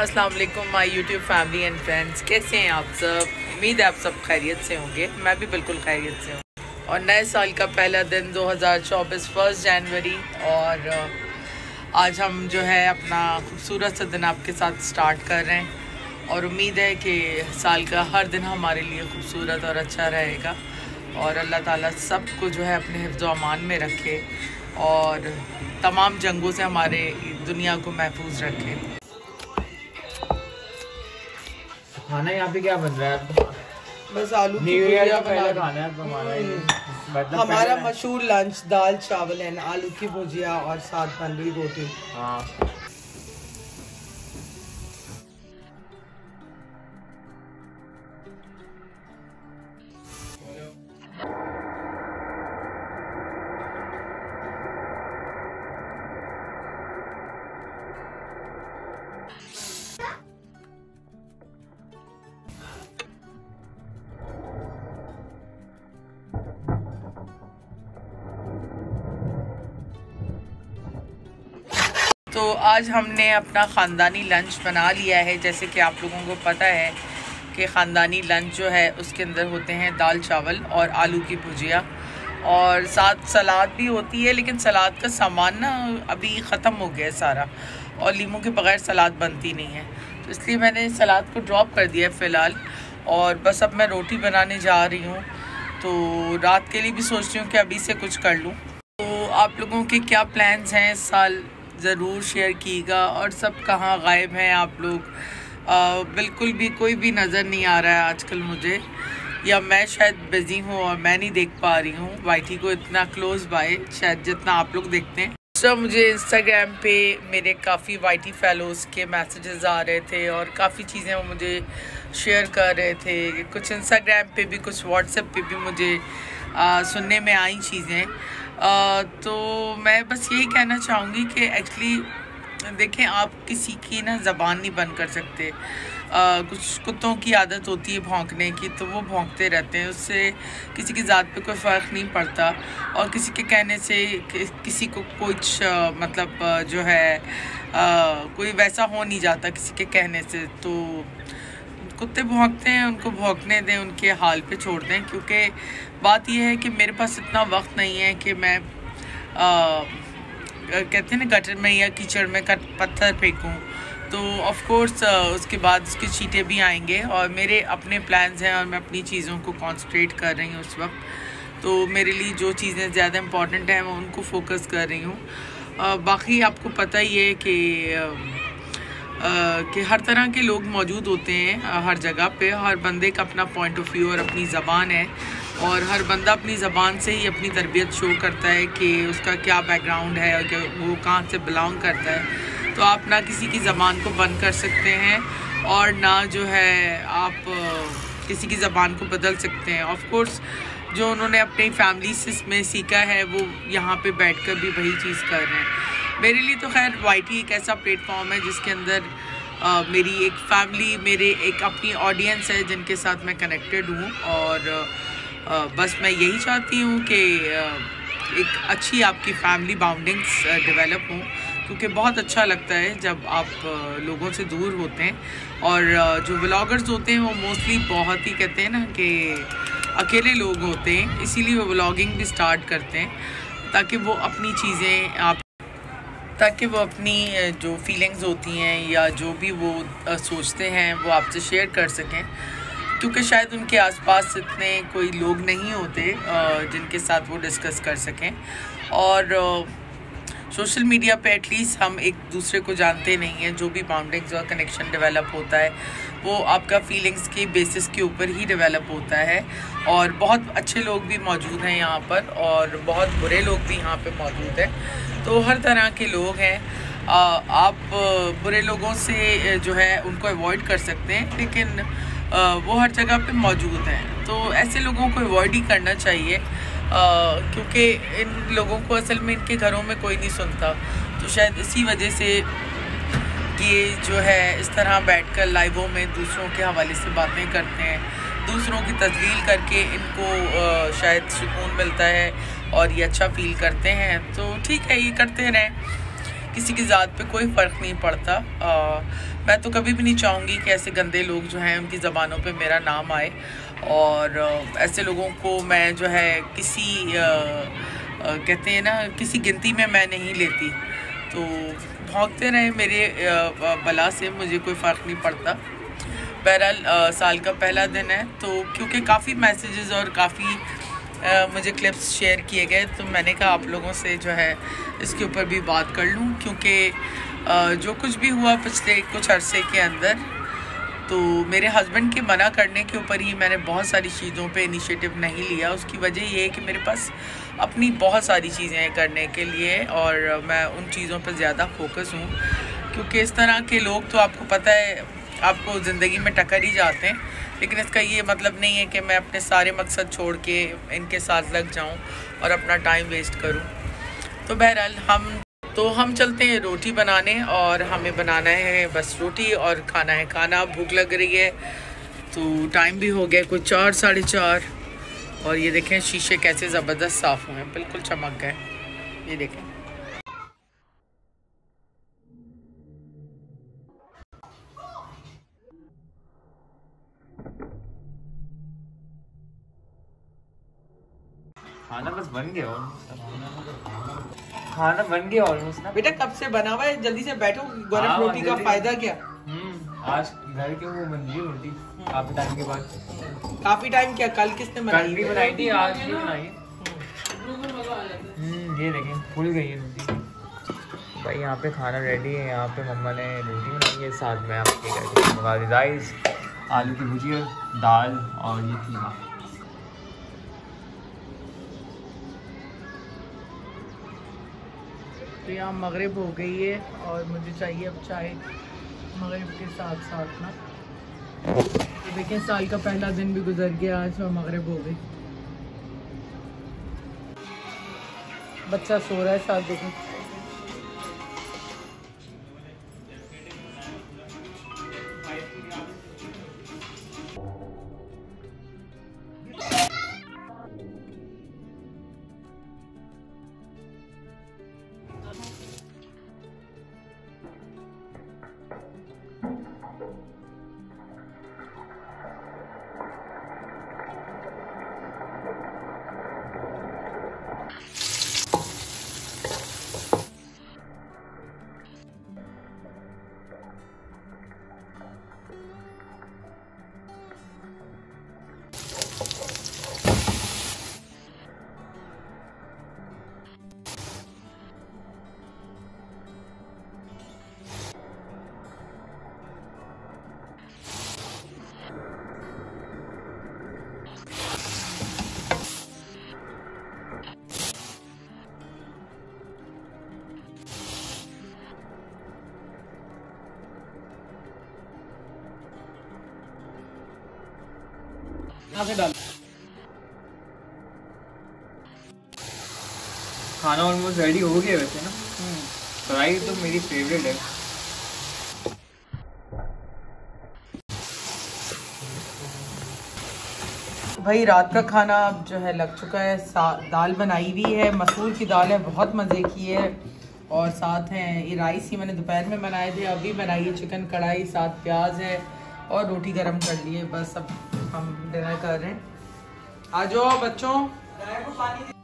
अस्सलाम वालेकुम my YouTube family and friends, कैसे हैं आप सब। उम्मीद है आप सब खैरियत से होंगे। मैं भी बिल्कुल खैरियत से हूँ। और नए साल का पहला दिन 2024 1 जनवरी, और आज हम जो है अपना खूबसूरत सा दिन आपके साथ स्टार्ट कर रहे हैं। और उम्मीद है कि साल का हर दिन हमारे लिए खूबसूरत और अच्छा रहेगा, और अल्लाह ताला सबको जो है अपने हिफ्ज़ व अमान में रखे और तमाम जंगों से हमारे दुनिया को महफूज रखे। खाना यहाँ पे क्या बन रहा है? बस आलू की न्यू ईयर भुजिया का पहला बना खाना है तुम्हारा। हमारा मशहूर लंच दाल चावल है, आलू की भुजिया और साथ बन रही रोटी। हाँ, तो आज हमने अपना ख़ानदानी लंच बना लिया है। जैसे कि आप लोगों को पता है कि ख़ानदानी लंच जो है उसके अंदर होते हैं दाल चावल और आलू की भुजिया, और साथ सलाद भी होती है। लेकिन सलाद का सामान ना अभी ख़त्म हो गया है सारा, और लीमू के बग़ैर सलाद बनती नहीं है, तो इसलिए मैंने सलाद को ड्रॉप कर दिया है फ़िलहाल। और बस अब मैं रोटी बनाने जा रही हूँ, तो रात के लिए भी सोच रही हूँ कि अभी से कुछ कर लूँ। तो आप लोगों के क्या प्लान्स हैं इस साल, ज़रूर शेयर कीजिएगा। और सब कहाँ गायब हैं आप लोग, बिल्कुल भी कोई भी नज़र नहीं आ रहा है आजकल मुझे, या मैं शायद बिज़ी हूँ और मैं नहीं देख पा रही हूँ वाईटी को इतना क्लोज बाय शायद जितना आप लोग देखते हैं। तो मुझे इंस्टाग्राम पे मेरे काफ़ी वाईटी फेलोज़ के मैसेजेस आ रहे थे और काफ़ी चीज़ें वो मुझे शेयर कर रहे थे। कुछ इंस्टाग्राम पे भी, कुछ व्हाट्सएप पे भी मुझे सुनने में आई चीज़ें। तो मैं बस यही कहना चाहूँगी कि एक्चुअली देखें, आप किसी की ना ज़बान नहीं बंद कर सकते। कुछ कुत्तों की आदत होती है भौंकने की, तो वो भौंकते रहते हैं, उससे किसी की ज़ात पे कोई फ़र्क नहीं पड़ता। और किसी के कहने से किसी को कुछ मतलब जो है कोई वैसा हो नहीं जाता किसी के कहने से। तो कुत्ते भौंकते हैं, उनको भौंकने दें, उनके हाल पे छोड़ दें। क्योंकि बात यह है कि मेरे पास इतना वक्त नहीं है कि मैं कहते हैं ना गटर में या कीचड़ में पत्थर फेंकूं। तो ऑफ कोर्स उसके बाद उसके चीटे भी आएंगे, और मेरे अपने प्लान्स हैं और मैं अपनी चीज़ों को कॉन्सन्ट्रेट कर रही हूँ उस वक्त। तो मेरे लिए जो चीज़ें ज़्यादा इम्पॉर्टेंट हैं मैं उनको फोकस कर रही हूँ। बाकी आपको पता ही है कि हर तरह के लोग मौजूद होते हैं हर जगह पे। हर बंदे का अपना पॉइंट ऑफ व्यू और अपनी ज़बान है, और हर बंदा अपनी ज़बान से ही अपनी तरबियत शो करता है कि उसका क्या बैकग्राउंड है और कि वो कहाँ से बिलोंग करता है। तो आप ना किसी की ज़बान को बंद कर सकते हैं, और ना जो है आप किसी की ज़बान को बदल सकते हैं। ऑफ कोर्स जो उन्होंने अपनी फैमिली से में सीखा है वो यहाँ पे बैठकर भी वही चीज़ कर रहे हैं। मेरे लिए तो खैर वाईटी एक ऐसा प्लेटफॉर्म है जिसके अंदर मेरी एक फैमिली, मेरे एक अपनी ऑडियंस है जिनके साथ मैं कनेक्टेड हूँ। और बस मैं यही चाहती हूँ कि एक अच्छी आपकी फैमिली बाउंडिंग्स डेवलप हों, क्योंकि बहुत अच्छा लगता है जब आप लोगों से दूर होते हैं। और जो व्लॉगर्स होते हैं वो मोस्टली बहुत ही कहते हैं ना कि अकेले लोग होते हैं, इसीलिए वो व्लॉगिंग भी स्टार्ट करते हैं ताकि वो अपनी चीज़ें ताकि वो अपनी जो फीलिंग्स होती हैं या जो भी वो सोचते हैं वो आपसे शेयर कर सकें। क्योंकि शायद उनके आसपास इतने कोई लोग नहीं होते जिनके साथ वो डिस्कस कर सकें। और सोशल मीडिया पे एटलीस्ट हम एक दूसरे को जानते नहीं हैं। जो भी बाउंडिंग्स और कनेक्शन डेवलप होता है वो आपका फीलिंग्स की बेसिस के ऊपर ही डेवलप होता है। और बहुत अच्छे लोग भी मौजूद हैं यहाँ पर, और बहुत बुरे लोग भी यहाँ पे मौजूद हैं। तो हर तरह के लोग हैं। आप बुरे लोगों से जो है उनको अवॉइड कर सकते हैं, लेकिन वो हर जगह पे मौजूद हैं। तो ऐसे लोगों को अवॉइड ही करना चाहिए, क्योंकि इन लोगों को असल में इनके घरों में कोई नहीं सुनता। तो शायद इसी वजह से ये जो है इस तरह बैठकर लाइवों में दूसरों के हवाले से बातें करते हैं, दूसरों की तजलील करके इनको शायद सुकून मिलता है और ये अच्छा फील करते हैं। तो ठीक है, ये करते रहें। किसी की ज़ात पे कोई फ़र्क नहीं पड़ता। मैं तो कभी भी नहीं चाहूँगी कि ऐसे गंदे लोग जो हैं उनकी ज़बानों पे मेरा नाम आए, और ऐसे लोगों को मैं जो है किसी कहते हैं ना, किसी गिनती में मैं नहीं लेती। तो भौंकते रहे मेरे बला से, मुझे कोई फ़र्क नहीं पड़ता। बहरहाल साल का पहला दिन है, तो क्योंकि काफ़ी मैसेजेस और काफ़ी मुझे क्लिप्स शेयर किए गए, तो मैंने कहा आप लोगों से जो है इसके ऊपर भी बात कर लूँ, क्योंकि जो कुछ भी हुआ पिछले कुछ अरसे के अंदर, तो मेरे हस्बैंड के मना करने के ऊपर ही मैंने बहुत सारी चीज़ों पे इनिशिएटिव नहीं लिया। उसकी वजह ये है कि मेरे पास अपनी बहुत सारी चीज़ें करने के लिए, और मैं उन चीज़ों पर ज़्यादा फोकस हूँ, क्योंकि इस तरह के लोग तो आपको पता है आपको ज़िंदगी में टक्कर ही जाते हैं। लेकिन इसका ये मतलब नहीं है कि मैं अपने सारे मकसद छोड़ के इनके साथ लग जाऊं और अपना टाइम वेस्ट करूं। तो बहरहाल हम चलते हैं रोटी बनाने, और हमें बनाना है बस रोटी और खाना है खाना। भूख लग रही है, तो टाइम भी हो गया कुछ 4 साढ़े 4, और ये देखें शीशे कैसे ज़बरदस्त साफ़ हुए हैं, बिल्कुल चमक गए। ये देखें खाना बस बन गया, खाना बन गया ऑलमोस्ट ना। बेटा कब से बना हुआ है, जल्दी से बैठो। गरम रोटी का फायदा क्या? आज घर के वो बन रही रोटी काफी टाइम के बाद। काफी टाइम क्या, कल किसने बनाई? कल भी बनाई थी, आज भी बनाई। ये देखें फूल गई है रोटी। भाई यहाँ पे खाना रेडी है, यहाँ पे मम्मा ने रोटी बनाई है, साथ में आपके मंगा दी राइस, आलू की भुजिया, दाल और ये कीमा। तो यहाँ मगरिब हो गई है, और मुझे चाहिए अब चाय मगरिब के साथ साथ ना। तो देखें साल का पहला दिन भी गुजर गया आज, और मगरिब हो गई। बच्चा सो रहा है साथ, देखें से डाल। खाना ऑलमोस्ट रेडी हो गया वैसे ना। फ्राई तो मेरी फेवरेट है। भाई रात का खाना अब जो है लग चुका है। दाल बनाई हुई है, मसूर की दाल है, बहुत मज़े की है, और साथ हैं ये राइस ही मैंने दोपहर में बनाए थे, अभी बनाई है चिकन कढ़ाई, साथ प्याज है और रोटी गरम कर ली है। बस अब हम डिनर कर रहे हैं। आ जाओ बच्चों।